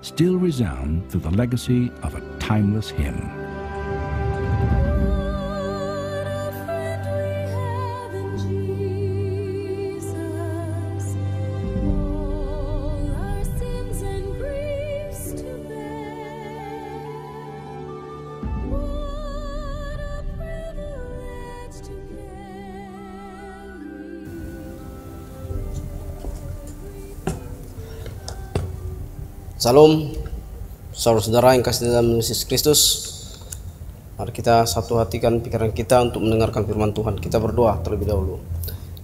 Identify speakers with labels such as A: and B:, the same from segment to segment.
A: still resound through the legacy of a timeless hymn.
B: Salam, saudara-saudara yang kasih dalam Yesus Kristus. Mari kita satu hatikan pikiran kita untuk mendengarkan firman Tuhan. Kita berdoa terlebih dahulu.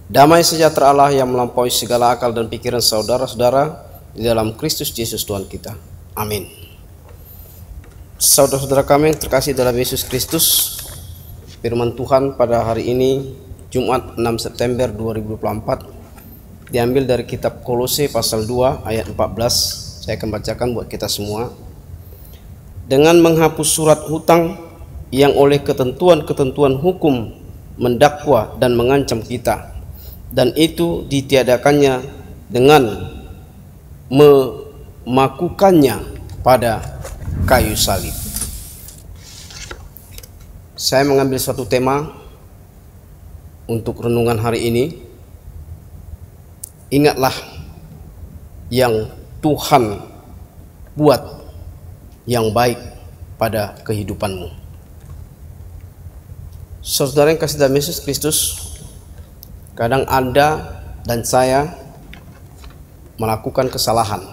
B: Damai sejahtera Allah yang melampaui segala akal dan pikiran saudara-saudara di dalam Kristus Yesus Tuhan kita. Amin. Saudara-saudara kami yang terkasih dalam Yesus Kristus, firman Tuhan pada hari ini Jumat 6 September 2024 diambil dari kitab Kolose pasal 2 ayat 14. Saya akan bacakan buat kita semua. Dengan menghapus surat hutang yang oleh ketentuan-ketentuan hukum mendakwa dan mengancam kita, dan itu ditiadakannya dengan memakukannya pada kayu salib. Saya mengambil suatu tema untuk renungan hari ini. Ingatlah yang Tuhan buat yang baik pada kehidupanmu. Saudara yang kasih dalam Yesus Kristus, kadang Anda dan saya melakukan kesalahan.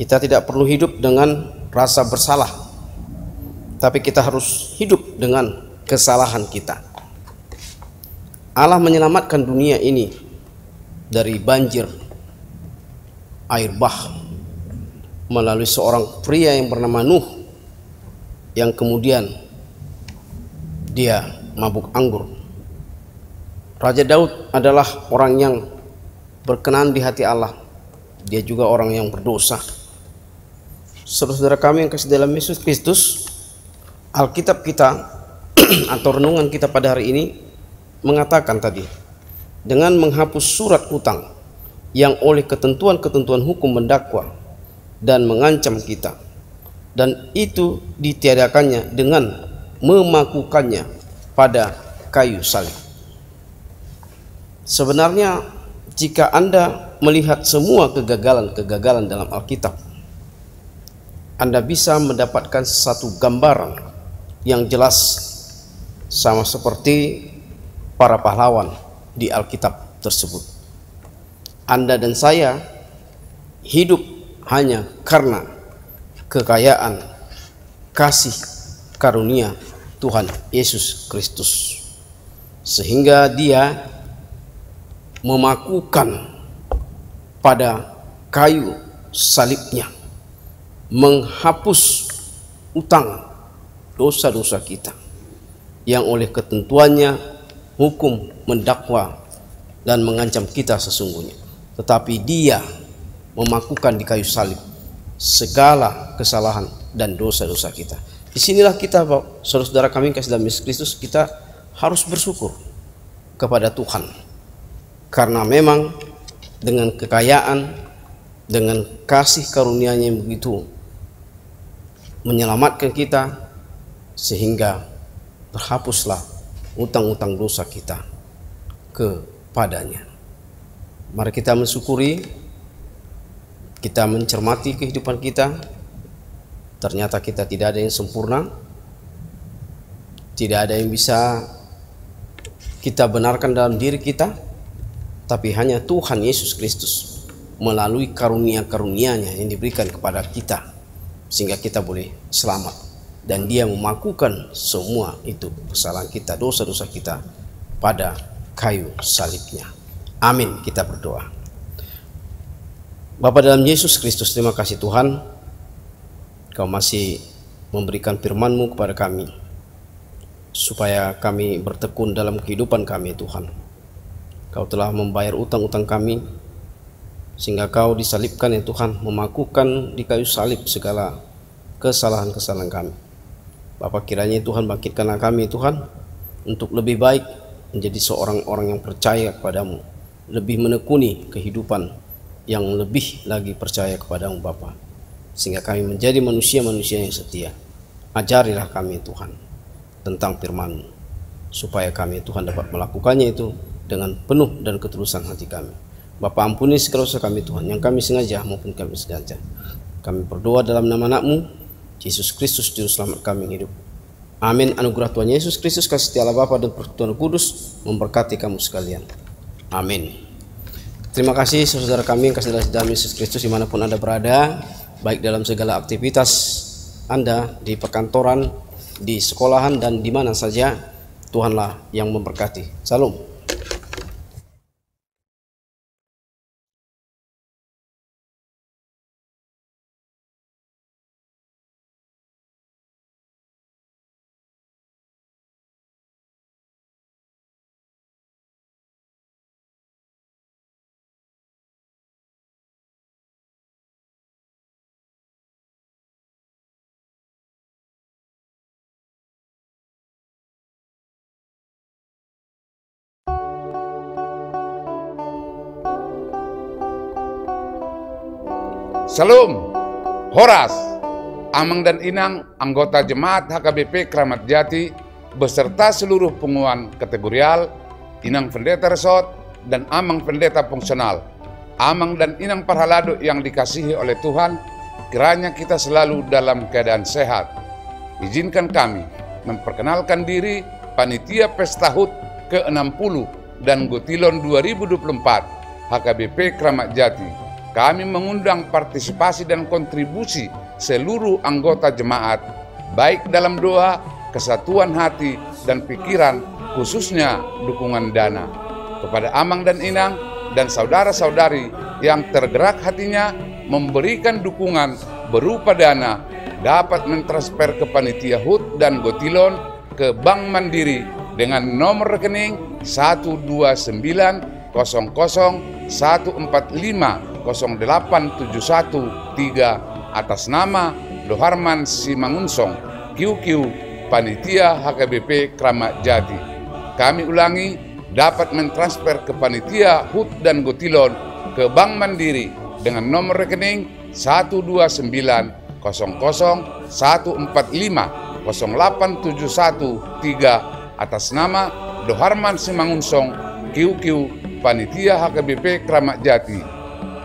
B: Kita tidak perlu hidup dengan rasa bersalah, tapi kita harus hidup dengan kesalahan kita. Allah menyelamatkan dunia ini dari banjir air bah melalui seorang pria yang bernama Nuh, yang kemudian dia mabuk anggur. Raja Daud adalah orang yang berkenan di hati Allah. Dia juga orang yang berdosa. Saudara-saudara kami yang kasih dalam Yesus Kristus, Alkitab kita atau renungan kita pada hari ini mengatakan tadi, dengan menghapus surat hutang yang oleh ketentuan-ketentuan hukum mendakwa dan mengancam kita, dan itu ditiadakannya dengan memakukannya pada kayu salib. Sebenarnya jika Anda melihat semua kegagalan-kegagalan dalam Alkitab, Anda bisa mendapatkan satu gambaran yang jelas, sama seperti para pahlawan di Alkitab tersebut. Anda dan saya hidup hanya karena kekayaan kasih karunia Tuhan Yesus Kristus, sehingga Dia memakukan pada kayu salibnya, menghapus utang dosa-dosa kita yang oleh ketentuannya hukum mendakwa dan mengancam kita sesungguhnya. Tetapi Dia memakukan di kayu salib segala kesalahan dan dosa-dosa kita. Disinilah kita, saudara-saudara kami kasih dalam Yesus Kristus, kita harus bersyukur kepada Tuhan, karena memang dengan kekayaan, dengan kasih karunia-Nya yang begitu menyelamatkan kita, sehingga terhapuslah utang-utang dosa kita kepadanya. Mari kita mensyukuri, kita mencermati kehidupan kita. Ternyata kita tidak ada yang sempurna, tidak ada yang bisa kita benarkan dalam diri kita, tapi hanya Tuhan Yesus Kristus melalui karunia-karunia-Nya yang diberikan kepada kita, sehingga kita boleh selamat. Dan Dia memakukan semua itu kesalahan kita, dosa-dosa kita pada kayu salibnya. Amin. Kita berdoa. Bapa dalam Yesus Kristus, terima kasih Tuhan, Kau masih memberikan firman-Mu kepada kami, supaya kami bertekun dalam kehidupan kami. Tuhan, Kau telah membayar utang-utang kami, sehingga Kau disalibkan ya Tuhan, memakukan di kayu salib segala kesalahan-kesalahan kami. Bapa, kiranya Tuhan bangkitkanlah kami Tuhan, untuk lebih baik menjadi seorang orang yang percaya kepadamu, lebih menekuni kehidupan yang lebih lagi percaya kepadamu Bapa, sehingga kami menjadi manusia-manusia yang setia. Ajarilah kami Tuhan tentang firman-Mu, supaya kami Tuhan dapat melakukannya itu dengan penuh dan ketulusan hati kami. Bapa, ampuni segala dosa kami Tuhan, yang kami sengaja maupun kami sengaja. Kami berdoa dalam nama anak-Mu, Yesus Kristus, Juru Selamat kami hidup. Amin. Anugerah Tuhan Yesus Kristus, kasih setia Allah Bapa dan persekutuan Roh Kudus memberkati kamu sekalian. Amin. Terima kasih saudara kami yang kasih dalam Yesus Kristus dimanapun Anda berada, baik dalam segala aktivitas Anda, di perkantoran, di sekolahan, dan di mana saja. Tuhanlah yang memberkati. Salam.
C: Salam, Horas, Amang dan Inang, anggota Jemaat HKBP Kramat Jati, beserta seluruh pengumuman kategorial, Inang Pendeta Resort, dan Amang Pendeta Fungsional. Amang dan Inang Parhalado yang dikasihi oleh Tuhan, kiranya kita selalu dalam keadaan sehat. Izinkan kami memperkenalkan diri Panitia Pesta HUT ke-60 dan Gotilon 2024 HKBP Kramat Jati. Kami mengundang partisipasi dan kontribusi seluruh anggota jemaat, baik dalam doa, kesatuan hati, dan pikiran, khususnya dukungan dana. Kepada Amang dan Inang dan saudara-saudari yang tergerak hatinya memberikan dukungan berupa dana, dapat mentransfer ke Panitia HUT dan Gotilon ke Bank Mandiri dengan nomor rekening 12901450871 atas nama Doharman Simangunsong, QQ, Panitia HKBP Kramat Jati. Kami ulangi, dapat mentransfer ke Panitia HUT dan Gotilon ke Bank Mandiri dengan nomor rekening 12901450871 atas nama Doharman Simangunsong, QQ, Panitia HKBP Kramat Jati.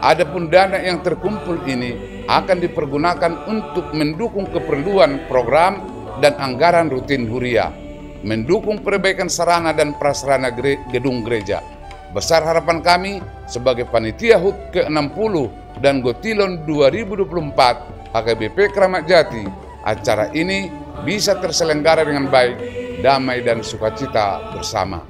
C: Adapun dana yang terkumpul ini akan dipergunakan untuk mendukung keperluan program dan anggaran rutin Huria, mendukung perbaikan sarana dan prasarana gedung gereja. Besar harapan kami sebagai Panitia HUT ke-60 dan Gotilon 2024 HKBP Kramat Jati, acara ini bisa terselenggara dengan baik, damai dan sukacita bersama.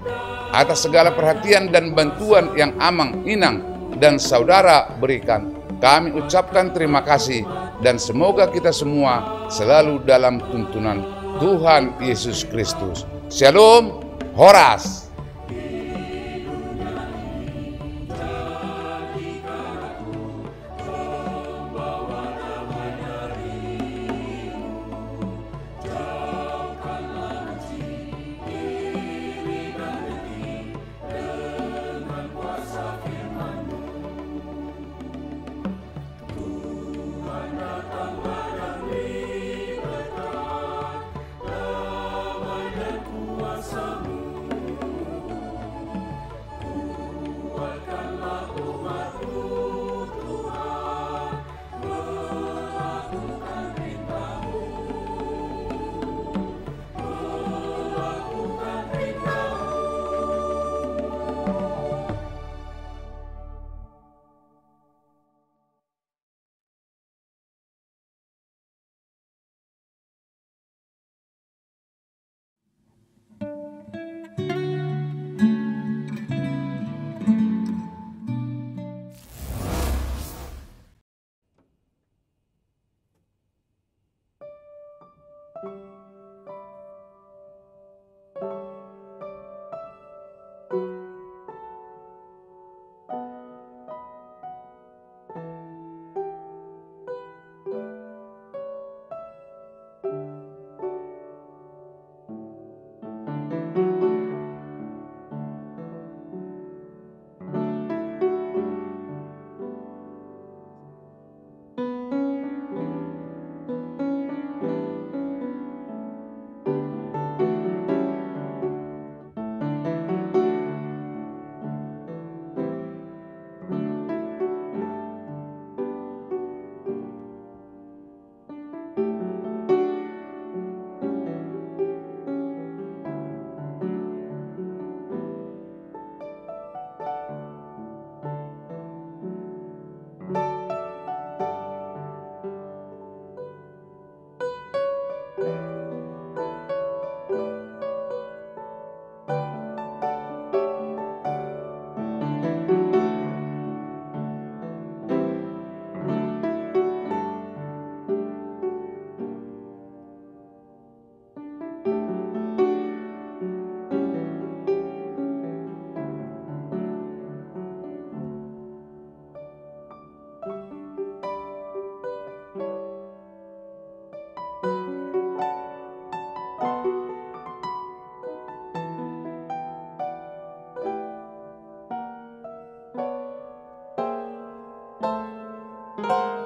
C: Atas segala perhatian dan bantuan yang Amang, Inang, dan saudara berikan, kami ucapkan terima kasih dan semoga kita semua selalu dalam tuntunan Tuhan Yesus Kristus. Shalom, Horas. Tuhan.